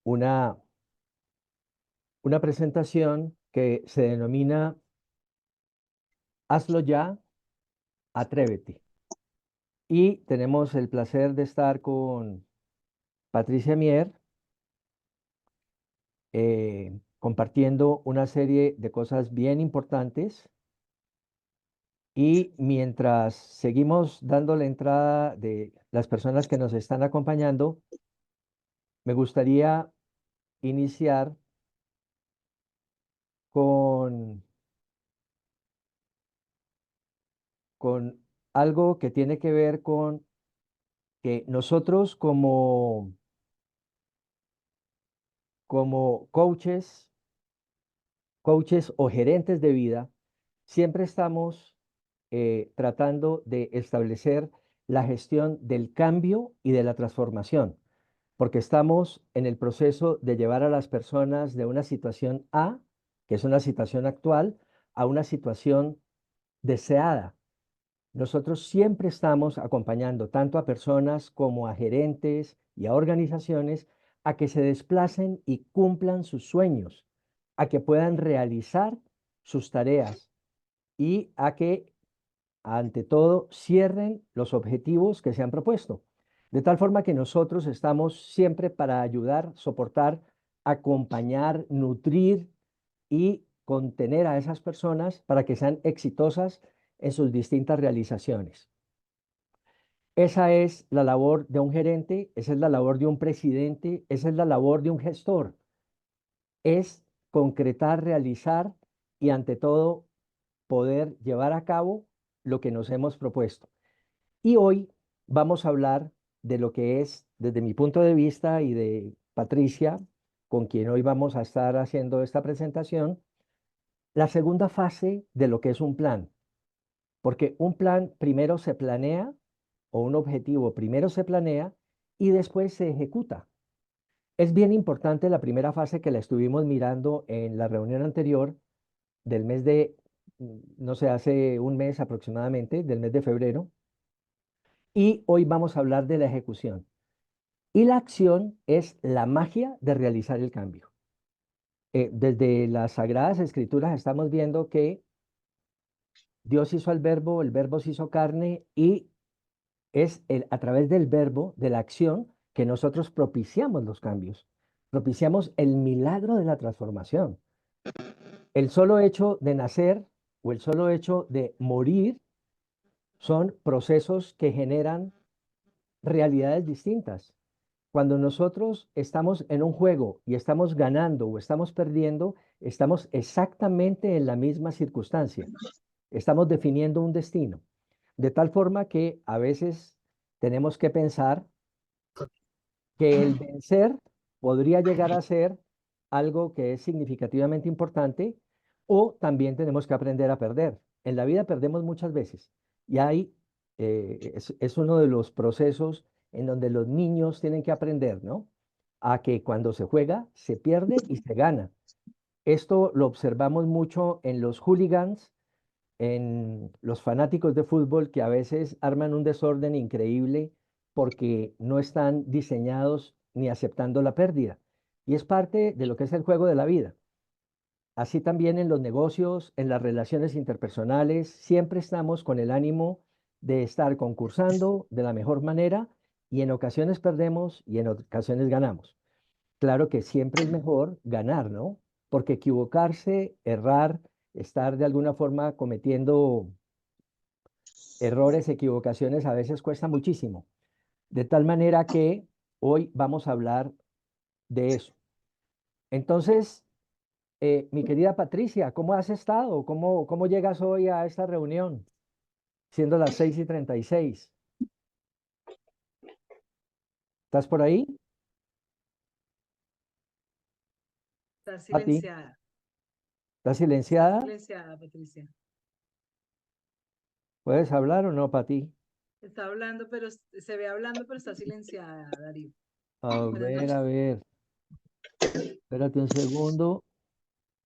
una, una presentación que se denomina Hazlo ya, atrévete. Y tenemos el placer de estar con Patricia Mier, compartiendo una serie de cosas bien importantes. Y mientras seguimos dando la entrada de las personas que nos están acompañando, me gustaría iniciar con, con algo que tiene que ver con que nosotros como coaches o gerentes de vida, siempre estamos tratando de establecer la gestión del cambio y de la transformación, porque estamos en el proceso de llevar a las personas de una situación A, que es una situación actual, a una situación deseada. Nosotros siempre estamos acompañando tanto a personas como a gerentes y a organizaciones a que se desplacen y cumplan sus sueños, a que puedan realizar sus tareas y a que, ante todo, cierren los objetivos que se han propuesto. De tal forma que nosotros estamos siempre para ayudar, soportar, acompañar, nutrir y contener a esas personas para que sean exitosas en sus distintas realizaciones. Esa es la labor de un gerente, esa es la labor de un presidente, esa es la labor de un gestor. Es concretar, realizar y ante todo poder llevar a cabo lo que nos hemos propuesto. Y hoy vamos a hablar de lo que es, desde mi punto de vista y de Patricia, con quien hoy vamos a estar haciendo esta presentación, la segunda fase de lo que es un plan. Porque un plan primero se planea, o un objetivo primero se planea y después se ejecuta. Es bien importante la primera fase que la estuvimos mirando en la reunión anterior del mes de, no sé, hace un mes aproximadamente, del mes de febrero, y hoy vamos a hablar de la ejecución. Y la acción es la magia de realizar el cambio. Desde las Sagradas Escrituras estamos viendo que Dios hizo al verbo, el verbo se hizo carne y es a través del verbo, de la acción, que nosotros propiciamos los cambios, propiciamos el milagro de la transformación. El solo hecho de nacer o el solo hecho de morir son procesos que generan realidades distintas. Cuando nosotros estamos en un juego y estamos ganando o estamos perdiendo, estamos exactamente en la misma circunstancia. Estamos definiendo un destino. De tal forma que a veces tenemos que pensar que el vencer podría llegar a ser algo que es significativamente importante, o también tenemos que aprender a perder. En la vida perdemos muchas veces y ahí es uno de los procesos en donde los niños tienen que aprender, ¿no? A que cuando se juega, se pierde y se gana. Esto lo observamos mucho en los hooligans, en los fanáticos de fútbol que a veces arman un desorden increíble porque no están diseñados ni aceptando la pérdida. Y es parte de lo que es el juego de la vida. Así también en los negocios, en las relaciones interpersonales, siempre estamos con el ánimo de estar concursando de la mejor manera y en ocasiones perdemos y en ocasiones ganamos. Claro que siempre es mejor ganar, ¿no? Porque equivocarse, errar, estar de alguna forma cometiendo errores, equivocaciones, a veces cuesta muchísimo. De tal manera que hoy vamos a hablar de eso. Entonces, mi querida Patricia, ¿cómo has estado? ¿Cómo llegas hoy a esta reunión? Siendo las 6:36. ¿Estás por ahí? Está Pati, silenciada. ¿estás Está silenciada? silenciada, Patricia. ¿Puedes hablar o no, Pati? Está hablando, pero se ve hablando, pero está silenciada, Darío. A Buenas ver, a noches. ver. Espérate un segundo.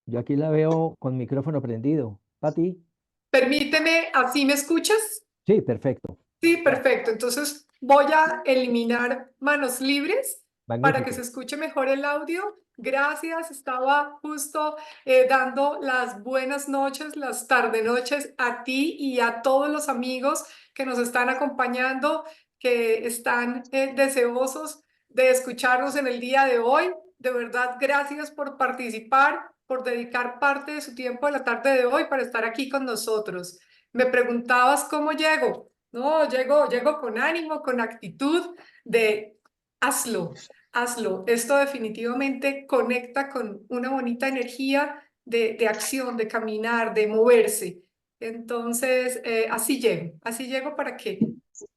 Yo aquí la veo con micrófono prendido. Pati. Permíteme, ¿así me escuchas? Sí, perfecto. Sí, perfecto. Entonces voy a eliminar manos libres para que magnífico. se escuche mejor el audio. Gracias, estaba justo dando las buenas noches, las tarde noches a ti y a todos los amigos que nos están acompañando, que están deseosos de escucharnos en el día de hoy. De verdad, gracias por participar, por dedicar parte de su tiempo de la tarde de hoy para estar aquí con nosotros. Me preguntabas cómo llego. No, llego con ánimo, con actitud de hazlo, hazlo. Esto definitivamente conecta con una bonita energía de acción, de caminar, de moverse. Entonces, así llego para que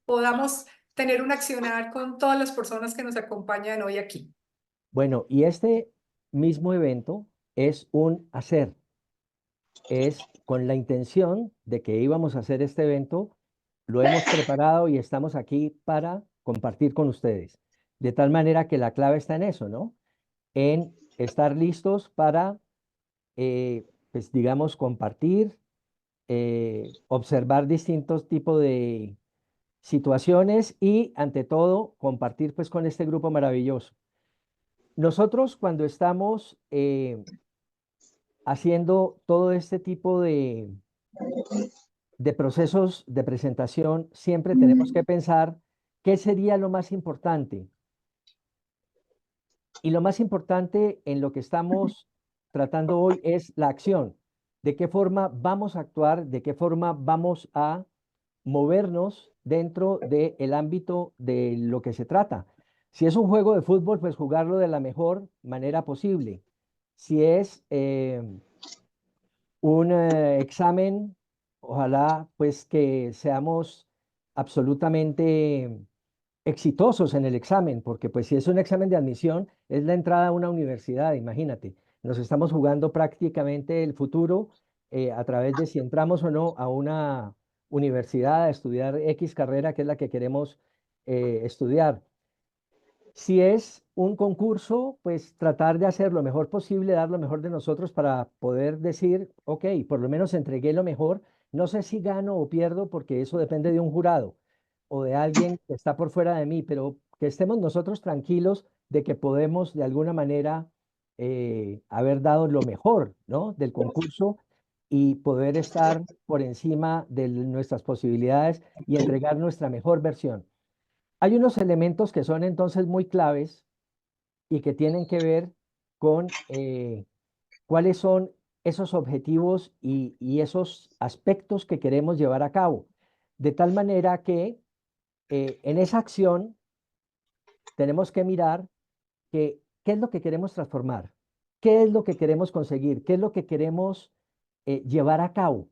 podamos tener un accionar con todas las personas que nos acompañan hoy aquí. Bueno, y este mismo evento es un hacer, es con la intención de que íbamos a hacer este evento, lo hemos preparado y estamos aquí para compartir con ustedes. De tal manera que la clave está en eso, ¿no? En estar listos para, pues digamos, compartir, observar distintos tipos de situaciones y, ante todo, compartir pues con este grupo maravilloso. Nosotros cuando estamos haciendo todo este tipo de procesos de presentación, siempre tenemos que pensar qué sería lo más importante. Y lo más importante en lo que estamos tratando hoy es la acción. ¿De qué forma vamos a actuar? ¿De qué forma vamos a movernos dentro del ámbito de lo que se trata? Si es un juego de fútbol, pues jugarlo de la mejor manera posible. Si es un examen, ojalá pues que seamos absolutamente exitosos en el examen, porque pues si es un examen de admisión, es la entrada a una universidad, imagínate. Nos estamos jugando prácticamente el futuro a través de si entramos o no a una universidad a estudiar X carrera, que es la que queremos estudiar. Si es un concurso, pues tratar de hacer lo mejor posible, dar lo mejor de nosotros para poder decir, ok, por lo menos entregué lo mejor. No sé si gano o pierdo, porque eso depende de un jurado o de alguien que está por fuera de mí, pero que estemos nosotros tranquilos de que podemos de alguna manera haber dado lo mejor, ¿no? Del concurso y poder estar por encima de nuestras posibilidades y entregar nuestra mejor versión. Hay unos elementos que son entonces muy claves y que tienen que ver con cuáles son esos objetivos y esos aspectos que queremos llevar a cabo. De tal manera que en esa acción tenemos que mirar qué es lo que queremos transformar, qué es lo que queremos conseguir, qué es lo que queremos llevar a cabo.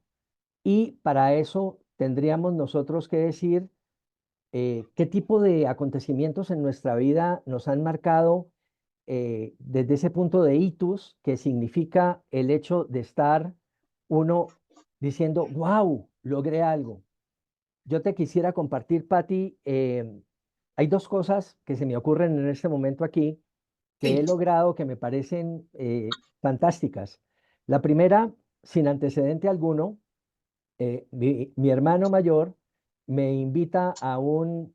Y para eso tendríamos nosotros que decir qué tipo de acontecimientos en nuestra vida nos han marcado desde ese punto de hitos, que significa el hecho de estar uno diciendo, wow, logré algo. Yo te quisiera compartir, Patti, hay dos cosas que se me ocurren en este momento aquí que he Sí. logrado que me parecen fantásticas. La primera, sin antecedente alguno, mi hermano mayor me invita a un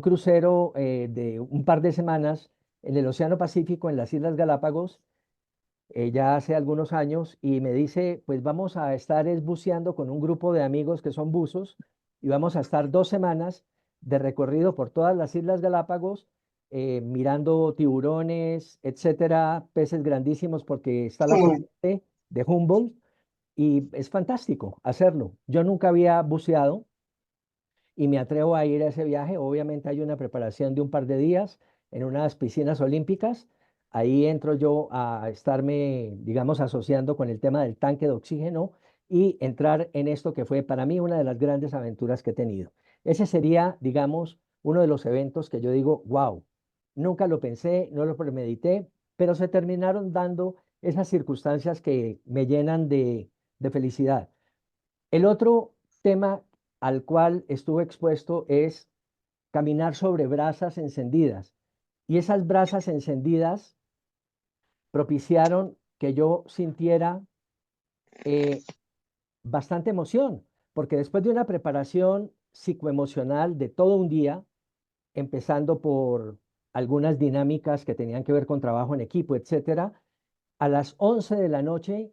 crucero de un par de semanas en el Océano Pacífico, en las Islas Galápagos, ya hace algunos años, y me dice, pues vamos a estar buceando con un grupo de amigos que son buzos, y vamos a estar 2 semanas de recorrido por todas las Islas Galápagos, mirando tiburones, etcétera, peces grandísimos, porque está la corriente de Humboldt, y es fantástico hacerlo. Yo nunca había buceado y me atrevo a ir a ese viaje. Obviamente hay una preparación de un par de días en unas piscinas olímpicas. Ahí entro yo a estarme, digamos, asociando con el tema del tanque de oxígeno y entrar en esto que fue para mí una de las grandes aventuras que he tenido. Ese sería, digamos, uno de los eventos que yo digo, wow, nunca lo pensé, no lo premedité, pero se terminaron dando esas circunstancias que me llenan de felicidad. El otro tema al cual estuve expuesto es caminar sobre brasas encendidas. Y esas brasas encendidas propiciaron que yo sintiera eh, bastante emoción, porque después de una preparación psicoemocional de todo un día, empezando por algunas dinámicas que tenían que ver con trabajo en equipo, etcétera. A las 11 de la noche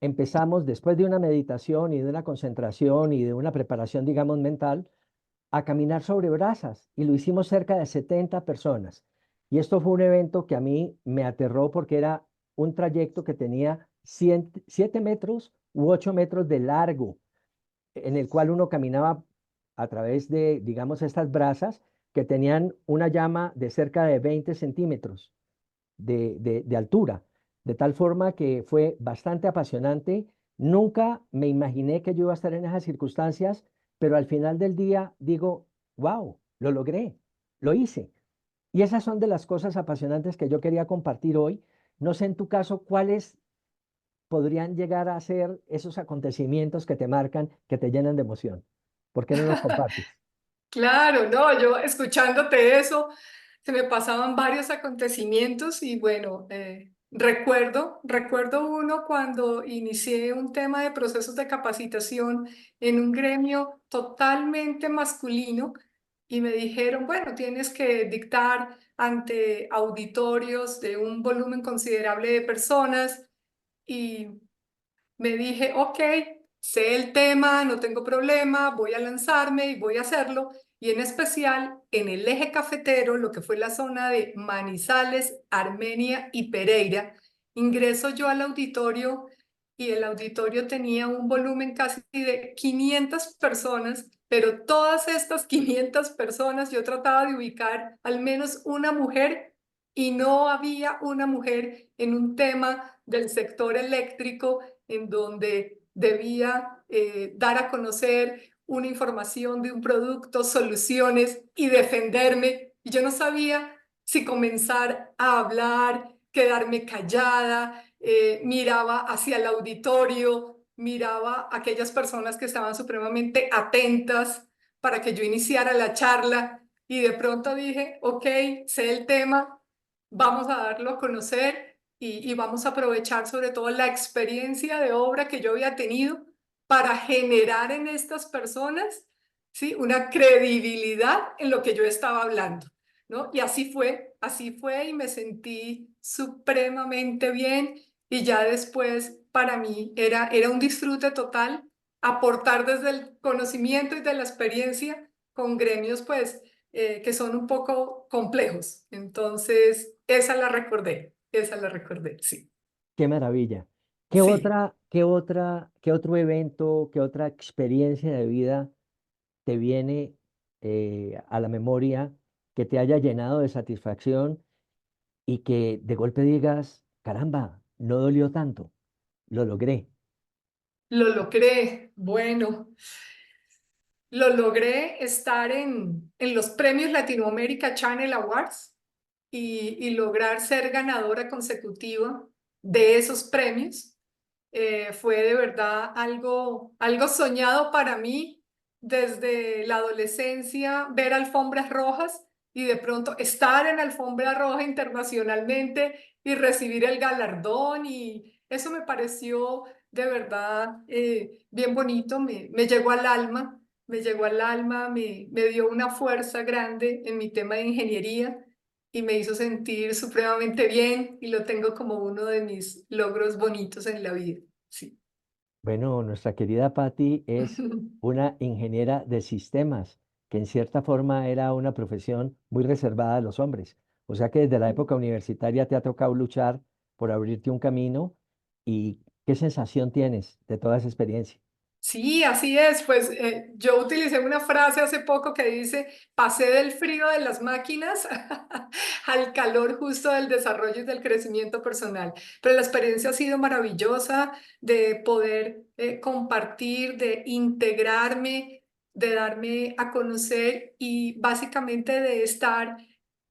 empezamos, después de una meditación y de una concentración y de una preparación, digamos, mental, a caminar sobre brasas y lo hicimos cerca de 70 personas. Y esto fue un evento que a mí me aterró porque era un trayecto que tenía 7 metros u 8 metros de largo, en el cual uno caminaba a través de, digamos, estas brasas que tenían una llama de cerca de 20 centímetros de altura, de tal forma que fue bastante apasionante. Nunca me imaginé que yo iba a estar en esas circunstancias, pero al final del día digo, wow, lo logré, lo hice. Y esas son de las cosas apasionantes que yo quería compartir hoy. No sé en tu caso cuáles podrían llegar a ser esos acontecimientos que te marcan, que te llenan de emoción. ¿Por qué no nos compartes? Claro, no, yo escuchándote eso, se me pasaban varios acontecimientos y bueno, recuerdo uno cuando inicié un tema de procesos de capacitación en un gremio totalmente masculino y me dijeron, bueno, tienes que dictar ante auditorios de un volumen considerable de personas y me dije, ok, sé el tema, no tengo problema, voy a lanzarme y voy a hacerlo. Y en especial en el eje cafetero, lo que fue la zona de Manizales, Armenia y Pereira, ingreso yo al auditorio y el auditorio tenía un volumen casi de 500 personas, pero todas estas 500 personas yo trataba de ubicar al menos una mujer y no había una mujer en un tema del sector eléctrico en donde debía dar a conocer una información de un producto, soluciones y defenderme. Y yo no sabía si comenzar a hablar, quedarme callada, miraba hacia el auditorio, miraba a aquellas personas que estaban supremamente atentas para que yo iniciara la charla y de pronto dije, ok, sé el tema, vamos a darlo a conocer y vamos a aprovechar sobre todo la experiencia de obra que yo había tenido para generar en estas personas, ¿sí? Una credibilidad en lo que yo estaba hablando, ¿no? Y así fue y me sentí supremamente bien y ya después para mí era un disfrute total aportar desde el conocimiento y de la experiencia con gremios pues que son un poco complejos. Entonces, esa la recordé, sí. Qué maravilla. Sí. Qué otro evento, qué otra experiencia de vida te viene a la memoria que te haya llenado de satisfacción y que de golpe digas, caramba, no dolió tanto, lo logré? Lo logré. Bueno, lo logré estar en los premios Latinoamérica Channel Awards y lograr ser ganadora consecutiva de esos premios. Fue de verdad algo soñado para mí desde la adolescencia, ver alfombras rojas y de pronto estar en alfombra roja internacionalmente y recibir el galardón y eso me pareció de verdad bien bonito, me llegó al alma, me dio una fuerza grande en mi tema de ingeniería y me hizo sentir supremamente bien y lo tengo como uno de mis logros bonitos en la vida. Sí. Bueno, nuestra querida Patti es una ingeniera de sistemas, que en cierta forma era una profesión muy reservada a los hombres. O sea que desde la época universitaria te ha tocado luchar por abrirte un camino. ¿Y qué sensación tienes de toda esa experiencia? Sí, así es. Pues yo utilicé una frase hace poco que dice, pasé del frío de las máquinas al calor justo del desarrollo y del crecimiento personal. Pero la experiencia ha sido maravillosa de poder compartir, de integrarme, de darme a conocer y básicamente de estar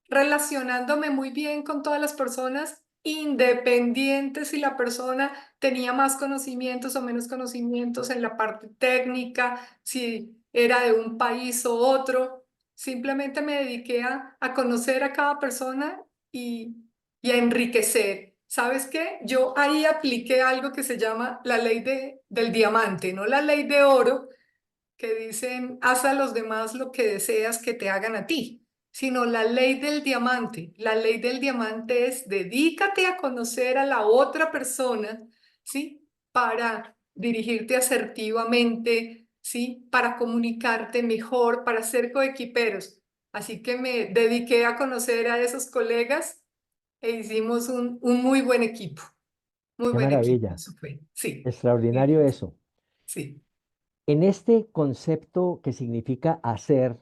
relacionándome muy bien con todas las personas, independiente si la persona tenía más conocimientos o menos conocimientos en la parte técnica, si era de un país o otro. Simplemente me dediqué a conocer a cada persona y a enriquecer. ¿Sabes qué? Yo ahí apliqué algo que se llama la ley del diamante, no la ley de oro, que dicen, haz a los demás lo que deseas que te hagan a ti. sino la ley del diamante. La ley del diamante es dedícate a conocer a la otra persona, ¿sí? Para dirigirte asertivamente, ¿sí? Para comunicarte mejor, para ser coequiperos. Así que me dediqué a conocer a esos colegas e hicimos un muy buen equipo. Muy Qué buen equipo, maravilla, eso fue. Sí, extraordinario eso. sí, En este concepto que significa hacer,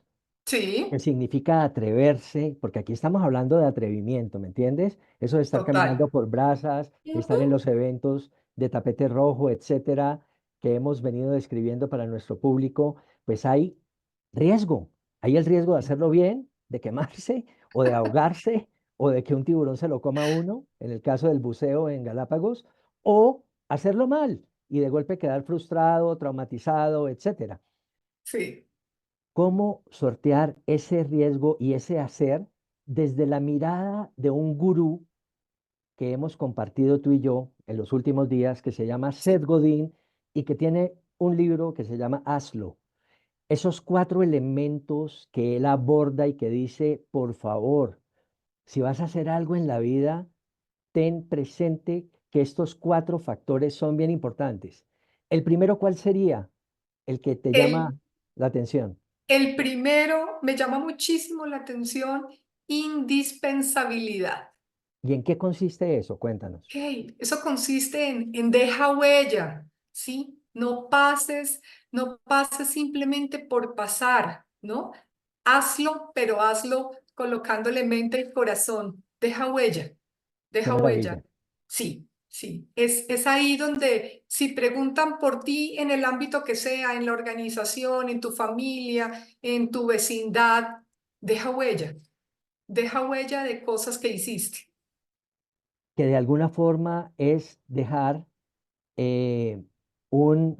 que sí, significa atreverse, porque aquí estamos hablando de atrevimiento, ¿me entiendes? Eso de estar caminando total. por brasas, estar en Ujú. los eventos de tapete rojo, etcétera, que hemos venido describiendo para nuestro público, pues hay riesgo. Hay el riesgo de hacerlo bien, de quemarse o de ahogarse o de que un tiburón se lo coma a uno, en el caso del buceo en Galápagos, o hacerlo mal y de golpe quedar frustrado, traumatizado, etcétera. Sí. ¿Cómo sortear ese riesgo y ese hacer desde la mirada de un gurú que hemos compartido tú y yo en los últimos días, que se llama Sí. Seth Godin y que tiene un libro que se llama Hazlo? Esos cuatro elementos que él aborda y que dice, por favor, si vas a hacer algo en la vida, ten presente que estos cuatro factores son bien importantes. El primero, ¿cuál sería? El que te llama El, la atención. el primero me llama muchísimo la atención, indispensabilidad. ¿Y en qué consiste eso? Cuéntanos. Ok, eso consiste en deja huella, ¿sí? No pases simplemente por pasar, ¿no? Hazlo, pero hazlo colocándole mente y corazón. Qué Deja huella. maravilla. Sí, sí. Es ahí donde si preguntan por ti en el ámbito que sea, en la organización, en tu familia, en tu vecindad, deja huella. Deja huella de cosas que hiciste. Que de alguna forma es dejar eh, un,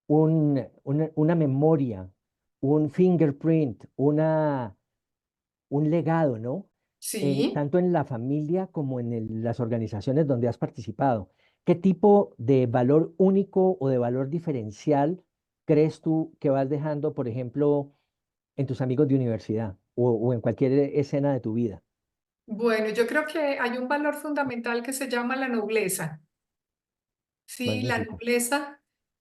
una memoria, un fingerprint, un legado, ¿no? Sí. Tanto en la familia como en las organizaciones donde has participado. ¿Qué tipo de valor único o de valor diferencial crees tú que vas dejando, por ejemplo, en tus amigos de universidad o en cualquier escena de tu vida? Bueno, yo creo que hay un valor fundamental que se llama la nobleza. Sí, la Magnífico. nobleza.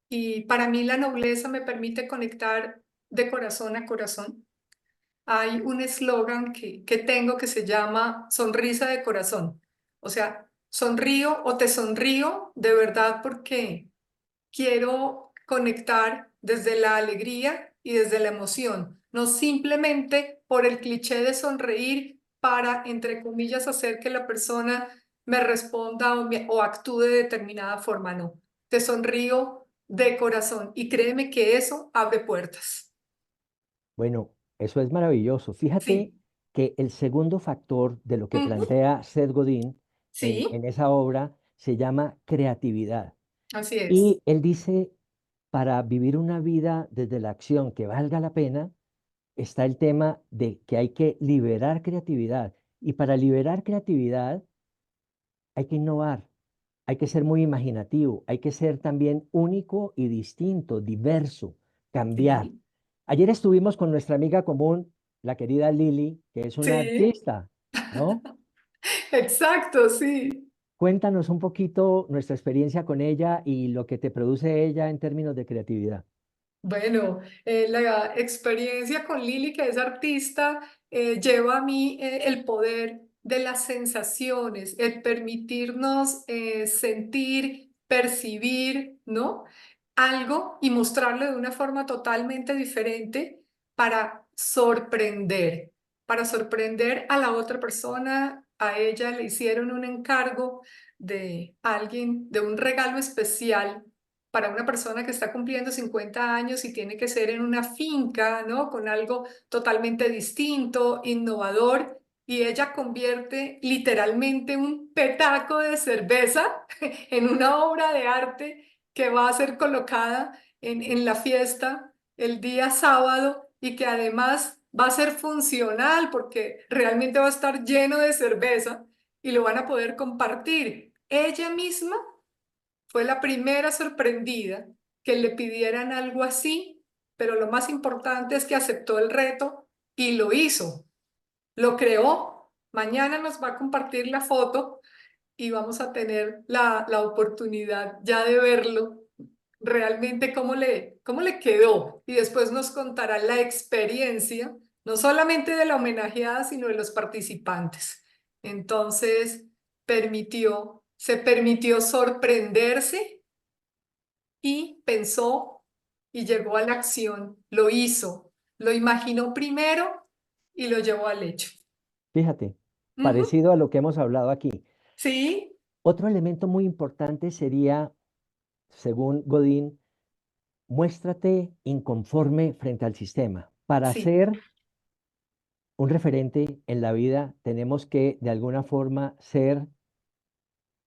Y para mí la nobleza me permite conectar de corazón a corazón. Hay un eslogan que tengo que se llama sonrisa de corazón. O sea, sonrío o te sonrío de verdad porque quiero conectar desde la alegría y desde la emoción, no simplemente por el cliché de sonreír para, entre comillas, hacer que la persona me responda o actúe de determinada forma, no. Te sonrío de corazón y créeme que eso abre puertas. Bueno, eso es maravilloso. Fíjate Sí. que el segundo factor de lo que Ujú. plantea Seth Godin Sí, en esa obra se llama creatividad. así es. Y él dice, para vivir una vida desde la acción que valga la pena, está el tema de que hay que liberar creatividad. Y para liberar creatividad hay que innovar, hay que ser muy imaginativo, hay que ser también único y distinto, diverso, cambiar. Sí, Ayer estuvimos con nuestra amiga común, la querida Lili, que es una sí, artista, ¿no? exacto, sí. Cuéntanos un poquito nuestra experiencia con ella y lo que te produce ella en términos de creatividad. Bueno, la experiencia con Lili, que es artista, lleva a mí el poder de las sensaciones, el permitirnos sentir, percibir, ¿no? Algo y mostrarlo de una forma totalmente diferente para sorprender a la otra persona. A ella le hicieron un encargo de alguien, de un regalo especial para una persona que está cumpliendo 50 años y tiene que ser en una finca, ¿no? Con algo totalmente distinto, innovador, y ella convierte literalmente un petaco de cerveza en una obra de arte que va a ser colocada en la fiesta el día sábado y que además va a ser funcional porque realmente va a estar lleno de cerveza y lo van a poder compartir. Ella misma fue la primera sorprendida que le pidieran algo así, pero lo más importante es que aceptó el reto y lo hizo, lo creó. Mañana nos va a compartir la foto y vamos a tener la oportunidad ya de verlo realmente cómo le quedó. Y después nos contará la experiencia, no solamente de la homenajeada, sino de los participantes. Entonces, se permitió sorprenderse y pensó y llegó a la acción, lo hizo, lo imaginó primero y lo llevó al hecho. Fíjate, Ujú. parecido a lo que hemos hablado aquí. Sí, Otro elemento muy importante sería, según Godín, muéstrate inconforme frente al sistema. Para sí, ser un referente en la vida, tenemos que, de alguna forma, ser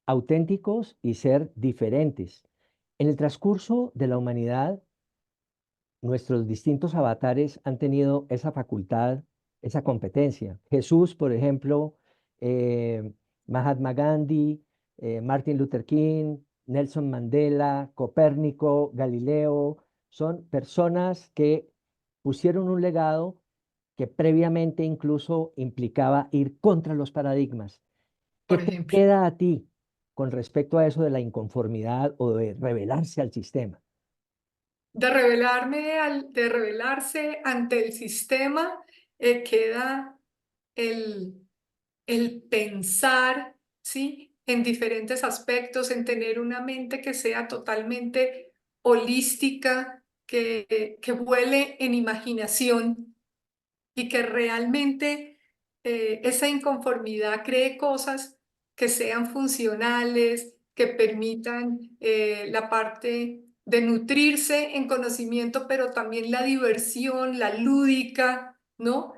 auténticos y ser diferentes. En el transcurso de la humanidad, nuestros distintos avatares han tenido esa facultad, esa competencia. Jesús, por ejemplo, eh, Mahatma Gandhi, Martin Luther King, Nelson Mandela, Copérnico, Galileo, son personas que pusieron un legado que previamente incluso implicaba ir contra los paradigmas. ¿Qué por te ejemplo. queda a ti con respecto a eso de la inconformidad o de rebelarse al sistema? De rebelarse ante el sistema, queda el, el pensar, ¿sí? En diferentes aspectos, en tener una mente que sea totalmente holística, que vuele en imaginación y que realmente esa inconformidad cree cosas que sean funcionales, que permitan la parte de nutrirse en conocimiento, pero también la diversión, la lúdica, ¿no?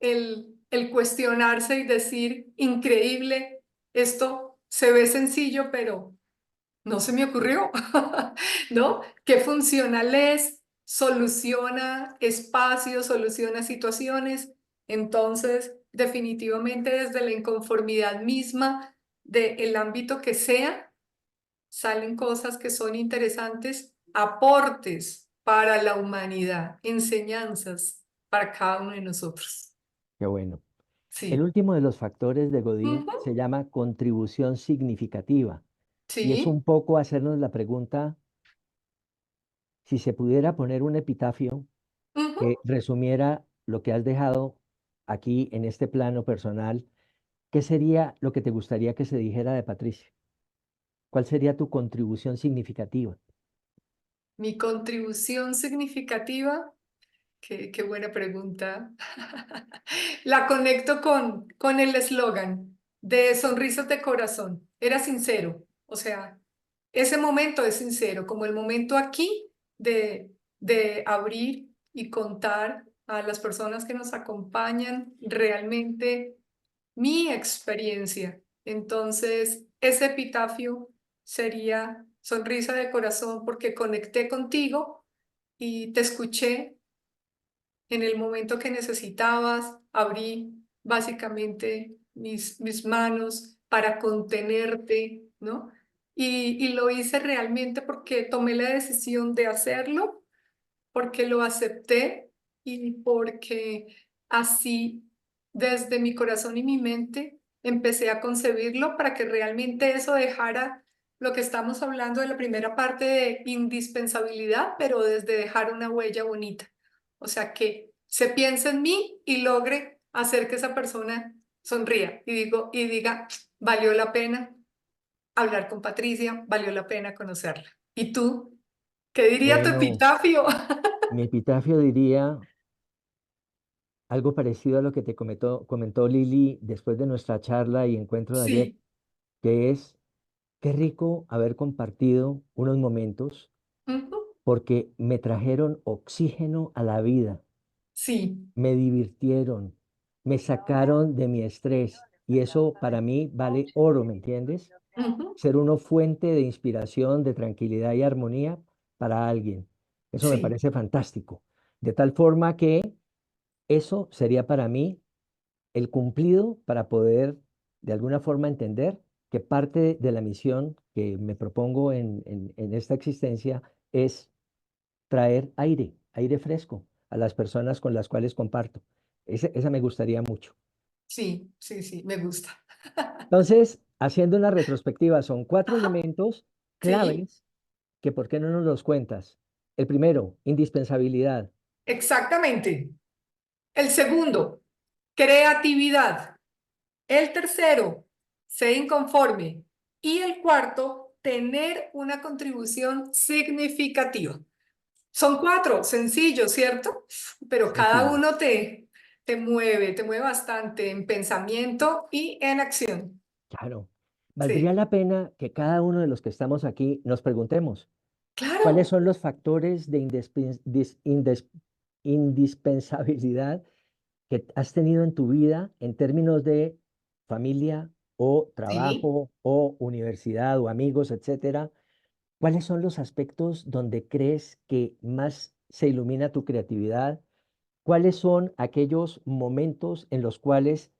El cuestionarse y decir, increíble, esto se ve sencillo, pero no se me ocurrió, ¿no? Qué funcional es, soluciona espacios, soluciona situaciones. Entonces, definitivamente desde la inconformidad misma del ámbito que sea, salen cosas que son interesantes, aportes para la humanidad, enseñanzas para cada uno de nosotros. Qué bueno. El Sí. último de los factores de Godín Ujú. se llama contribución significativa y es Sí. un poco hacernos la pregunta si se pudiera poner un epitafio Ujú. que resumiera lo que has dejado aquí en este plano personal, ¿qué sería lo que te gustaría que se dijera de Patricia? ¿Cuál sería tu contribución significativa? Mi contribución significativa. Qué buena pregunta. La conecto con el eslogan de Sonrisas de Corazón. Era sincero. O sea, ese momento es sincero, como el momento aquí de abrir y contar a las personas que nos acompañan realmente mi experiencia. Entonces, ese epitafio sería Sonrisa de Corazón porque conecté contigo y te escuché en el momento que necesitabas, abrí básicamente mis manos para contenerte, ¿no? Y lo hice realmente porque tomé la decisión de hacerlo, porque lo acepté y porque así desde mi corazón y mi mente empecé a concebirlo para que realmente eso dejara lo que estamos hablando de la primera parte de indispensabilidad, pero desde dejar una huella bonita. O sea, que se piense en mí y logre hacer que esa persona sonría y diga, valió la pena hablar con Patricia, valió la pena conocerla. ¿Y tú? ¿Qué diría tu Bueno, epitafio? mi epitafio diría algo parecido a lo que te comentó Lili después de nuestra charla y encuentro de ayer, Sí. que es, qué rico haber compartido unos momentos Ujú. porque me trajeron oxígeno a la vida, Sí. me divirtieron, me sacaron de mi estrés y eso para mí vale oro, ¿me entiendes? Ujú. Ser uno fuente de inspiración, de tranquilidad y armonía para alguien. Eso me Sí. parece fantástico. De tal forma que eso sería para mí el cumplido para poder de alguna forma entender que parte de la misión que me propongo en esta existencia es traer aire, aire fresco a las personas con las cuales comparto. Esa me gustaría mucho. Sí, sí, sí, me gusta. Entonces, haciendo una retrospectiva, son cuatro Ajá, elementos sí, claves que ¿por qué no nos los cuentas? El primero, indispensabilidad. exactamente. El segundo, creatividad. El tercero, ser inconforme. Y el cuarto, tener una contribución significativa. Son cuatro, sencillos, ¿cierto? Pero cada Sencillo. uno te mueve bastante en pensamiento y en acción. Claro. Valdría Sí, la pena que cada uno de los que estamos aquí nos preguntemos, ¿cuáles claro, son los factores de indispensabilidad que has tenido en tu vida en términos de familia o sí. trabajo o universidad o amigos, etcétera? ¿Cuáles son los aspectos donde crees que más se ilumina tu creatividad? ¿Cuáles son aquellos momentos en los cuales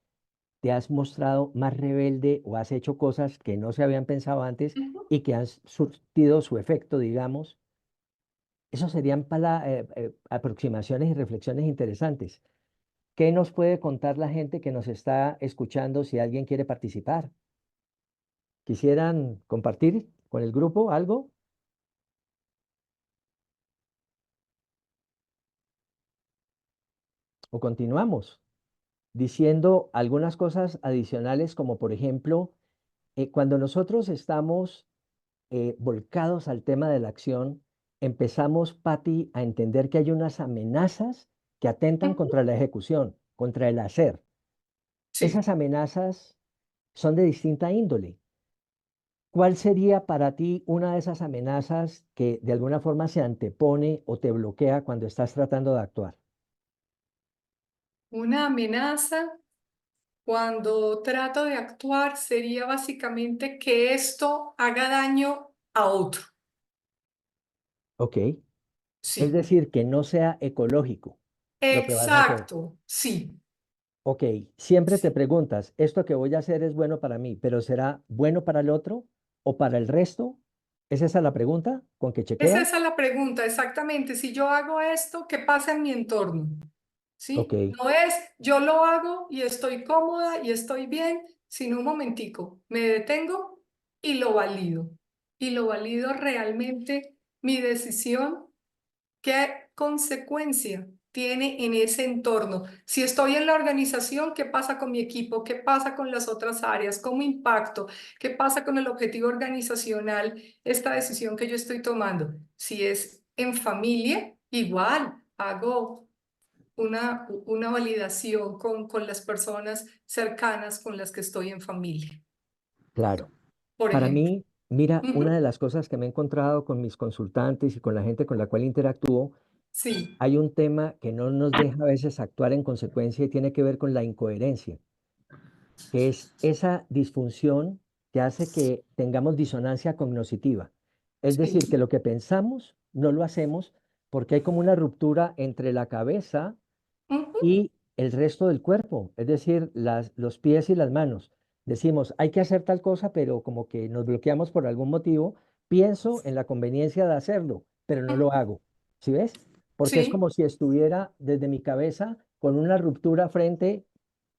te has mostrado más rebelde o has hecho cosas que no se habían pensado antes Ujú. y que han surtido su efecto, digamos? Esos serían aproximaciones y reflexiones interesantes. ¿Qué nos puede contar la gente que nos está escuchando si alguien quiere participar? ¿Quisieran compartir con el grupo algo? ¿O continuamos diciendo algunas cosas adicionales como por ejemplo, cuando nosotros estamos volcados al tema de la acción, empezamos, Patti, a entender que hay unas amenazas que atentan Ujú. contra la ejecución, contra el hacer? Sí. Esas amenazas son de distinta índole. ¿Cuál sería para ti una de esas amenazas que de alguna forma se antepone o te bloquea cuando estás tratando de actuar? Una amenaza cuando trato de actuar sería básicamente que esto haga daño a otro. Ok, es Sí, decir, que no sea ecológico lo que vas a hacer. exacto, sí. Ok, siempre te Sí. preguntas, ¿esto que voy a hacer es bueno para mí, pero será bueno para el otro o para el resto? ¿Es esa la pregunta con que Es chequeas? esa la pregunta, exactamente. Si yo hago esto, ¿qué pasa en mi entorno? Ok, ¿Sí? No es yo lo hago y estoy cómoda y estoy bien, sino un momentico, me detengo y lo valido. Y lo valido realmente mi decisión. ¿Qué consecuencia tiene en ese entorno? Si estoy en la organización, ¿qué pasa con mi equipo? ¿Qué pasa con las otras áreas? ¿Cómo impacto? ¿Qué pasa con el objetivo organizacional? Esta decisión que yo estoy tomando. Si es en familia, igual hago una validación con las personas cercanas con las que estoy en familia, claro. por Para ejemplo. mí, mira, una Ujú. de las cosas que me he encontrado con mis consultantes y con la gente con la cual interactúo, Sí. hay un tema que no nos deja a veces actuar en consecuencia y tiene que ver con la incoherencia, que es esa disfunción que hace que tengamos disonancia cognitiva. Es decir, que Sí. lo que pensamos no lo hacemos porque hay como una ruptura entre la cabeza Ujú. y el resto del cuerpo, es decir, los pies y las manos. Decimos, hay que hacer tal cosa, pero como que nos bloqueamos por algún motivo, pienso en la conveniencia de hacerlo, pero no lo Ujú. hago. ¿Sí ves? Porque es Sí. como si estuviera desde mi cabeza con una ruptura frente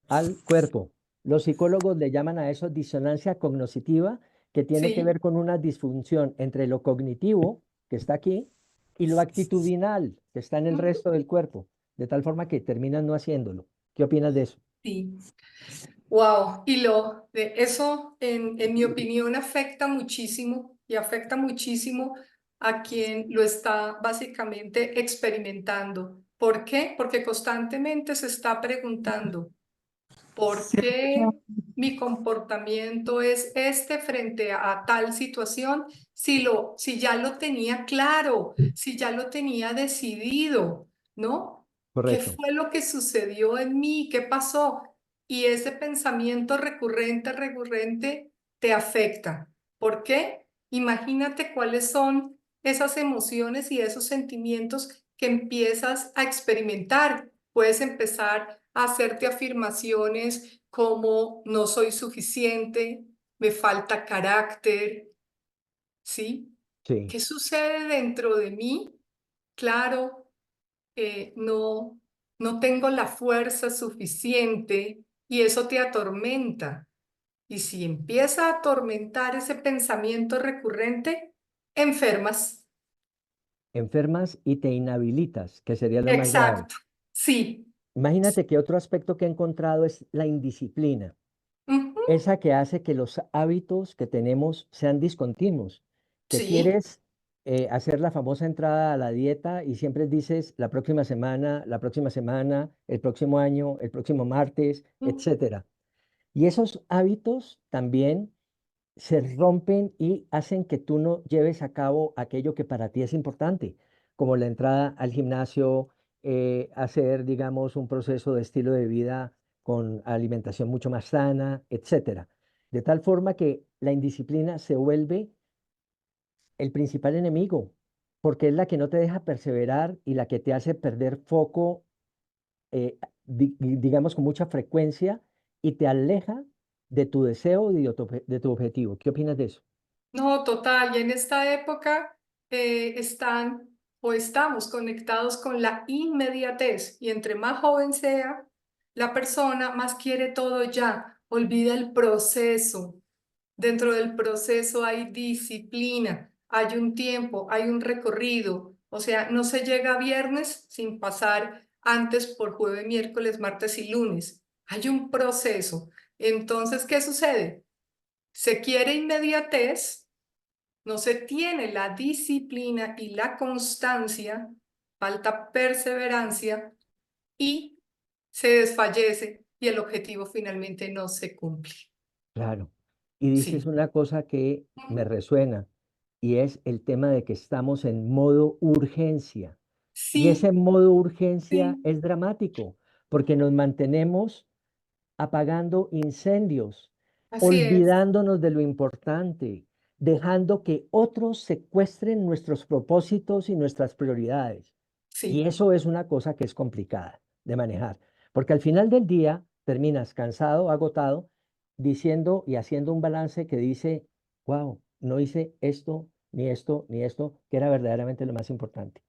al cuerpo. Los psicólogos le llaman a eso disonancia cognitiva, que tiene que Sí. ver con una disfunción entre lo cognitivo, que está aquí, y lo actitudinal, que está en el Ujú. resto del cuerpo, de tal forma que terminan no haciéndolo. ¿Qué opinas de eso? Sí. Wow, y lo de eso, en mi opinión, afecta muchísimo y afecta muchísimo a quien lo está básicamente experimentando. ¿Por qué? Porque constantemente se está preguntando, ¿por qué mi comportamiento es este frente a tal situación? Si ya lo tenía claro, si ya lo tenía decidido, ¿no? ¿Qué Correcto. fue lo que sucedió en mí? ¿Qué pasó? Y ese pensamiento recurrente, recurrente, te afecta. ¿Por qué? Imagínate cuáles son esas emociones y esos sentimientos que empiezas a experimentar. Puedes empezar a hacerte afirmaciones como no soy suficiente, me falta carácter, ¿sí? Sí, ¿Qué sucede dentro de mí? Claro, no. no tengo la fuerza suficiente y eso te atormenta. Y si empieza a atormentar ese pensamiento recurrente, enfermas. Enfermas y te inhabilitas, que sería lo más grave. Exacto. Sí. Imagínate que otro aspecto que he encontrado es la indisciplina, Ujú. esa que hace que los hábitos que tenemos sean discontinuos, que Sí. quieres hacer la famosa entrada a la dieta y siempre dices la próxima semana, el próximo año, el próximo martes, Ujú. etcétera. Y esos hábitos también se rompen y hacen que tú no lleves a cabo aquello que para ti es importante, como la entrada al gimnasio, hacer, digamos, un proceso de estilo de vida con alimentación mucho más sana, etcétera. De tal forma que la indisciplina se vuelve el principal enemigo, porque es la que no te deja perseverar y la que te hace perder foco, digamos, con mucha frecuencia y te aleja de tu deseo y de tu objetivo. ¿Qué opinas de eso? No, total. Y en esta época están o estamos conectados con la inmediatez. Y entre más joven sea la persona, más quiere todo ya. Olvida el proceso. Dentro del proceso hay disciplina, hay un tiempo, hay un recorrido. O sea, no se llega a viernes sin pasar antes por jueves, miércoles, martes y lunes. Hay un proceso. Entonces, ¿qué sucede? Se quiere inmediatez, no se tiene la disciplina y la constancia, falta perseverancia y se desfallece y el objetivo finalmente no se cumple. Claro. Y dices Sí. una cosa que me Ujú. resuena y es el tema de que estamos en modo urgencia. Y ese Sí, modo urgencia sí, es dramático porque nos mantenemos apagando incendios, así es. olvidándonos de lo importante, dejando que otros secuestren nuestros propósitos y nuestras prioridades. Y Sí, eso es una cosa que es complicada de manejar, porque al final del día terminas cansado, agotado, diciendo y haciendo un balance que dice, wow, no hice esto, ni esto, ni esto, que era verdaderamente lo más importante.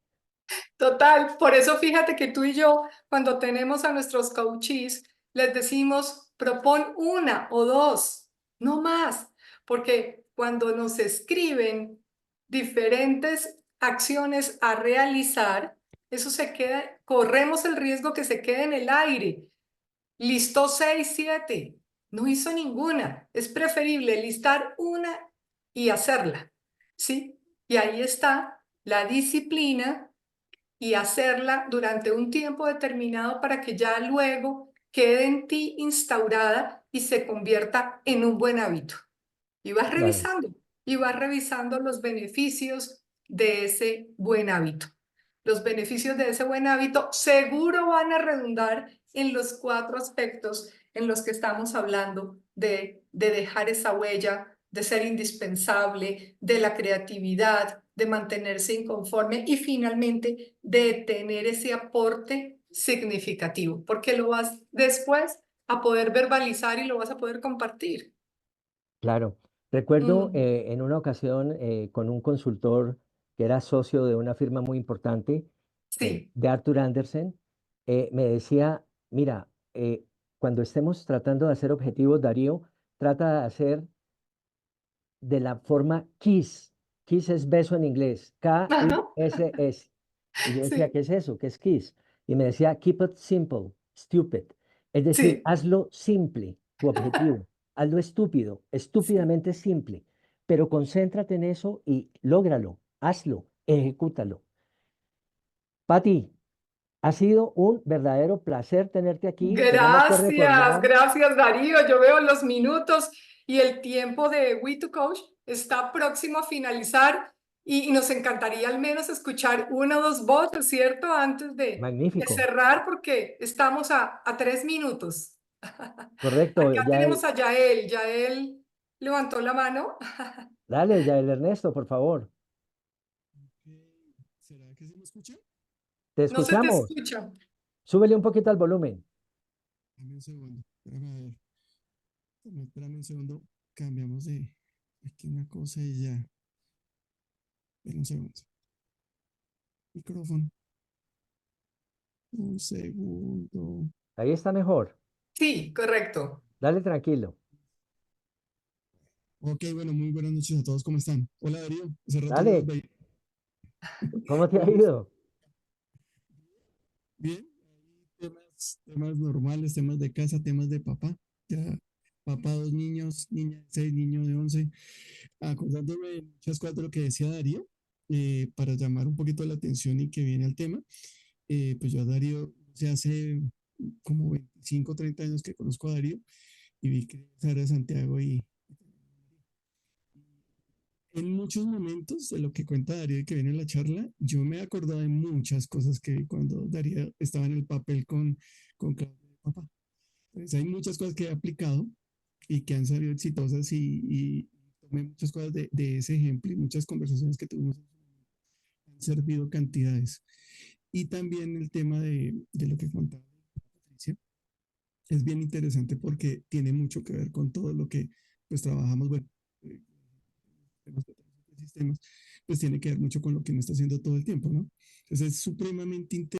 total. Por eso fíjate que tú y yo, cuando tenemos a nuestros coaches, les decimos, propón una o dos, no más, porque cuando nos escriben diferentes acciones a realizar, eso se queda, corremos el riesgo que se quede en el aire. Listó 6, 7, no hizo ninguna. Es preferible listar una y hacerla, ¿sí? Y ahí está la disciplina y hacerla durante un tiempo determinado para que ya luego quede en ti instaurada y se convierta en un buen hábito. Claro, Y vas revisando los beneficios de ese buen hábito. Los beneficios de ese buen hábito seguro van a redundar en los 4 aspectos en los que estamos hablando de dejar esa huella, de ser indispensable, de la creatividad, de mantenerse inconforme y finalmente de tener ese aporte significativo, porque lo vas después a poder verbalizar y lo vas a poder compartir. claro. Recuerdo Mm, en una ocasión con un consultor que era socio de una firma muy importante, sí. de Arthur Andersen, me decía, mira, cuando estemos tratando de hacer objetivos, Darío, trata de hacer de la forma KISS. KISS es beso en inglés, Ajá. KISS. Y yo decía, Sí, ¿qué es eso? ¿Qué es KISS? Y me decía, keep it simple, stupid. Es decir, sí, hazlo simple, tu objetivo. Hazlo estúpido, sí. estúpidamente simple. Pero concéntrate en eso y lógralo, hazlo, ejecútalo. Pati, ha sido un verdadero placer tenerte aquí. Tenemos que Gracias, recordar, gracias Darío. Yo veo los minutos y el tiempo de We2Coach está próximo a finalizar y nos encantaría al menos escuchar una o dos voces, ¿cierto? Antes de magnífico, cerrar porque estamos a 3 minutos. correcto, Acá tenemos a Yael. Yael levantó la mano. dale, ya el Ernesto, por favor. Ok, ¿será que se me escucha? Te No se te escuchamos. escucha. Súbele un poquito al volumen. Dame un segundo. Espérame a ver. Espérame un segundo. Cambiamos de aquí una cosa y ya. Espera un segundo. Micrófono. Un segundo. Ahí está mejor. Sí, correcto. Dale tranquilo. Ok, bueno, muy buenas noches a todos, ¿cómo están? Hola Darío, hace rato no nos Dale, veía. ¿cómo te ha Un gusto. ido? Bien, temas normales, temas de casa, temas de papá. Ya, papá, 2 niños, niña de 6, niño de 11. Acordándome de muchas cosas de lo que decía Darío, para llamar un poquito la atención y que viene al tema. Pues yo a Darío, ya hace como 25, 30 años que conozco a Darío y vi que era de Santiago y en muchos momentos de lo que cuenta Darío y que viene en la charla, yo me he acordado de muchas cosas que cuando Darío estaba en el papel con Claudia de papá. Entonces hay muchas cosas que he aplicado y que han salido exitosas y tomé muchas cosas de ese ejemplo y muchas conversaciones que tuvimos han servido cantidades. Y también el tema de lo que contaba Patricia es bien interesante porque tiene mucho que ver con todo lo que pues trabajamos, bueno, eh, sistemas, pues tiene que ver mucho con lo que uno está haciendo todo el tiempo, ¿no? Entonces es supremamente interesante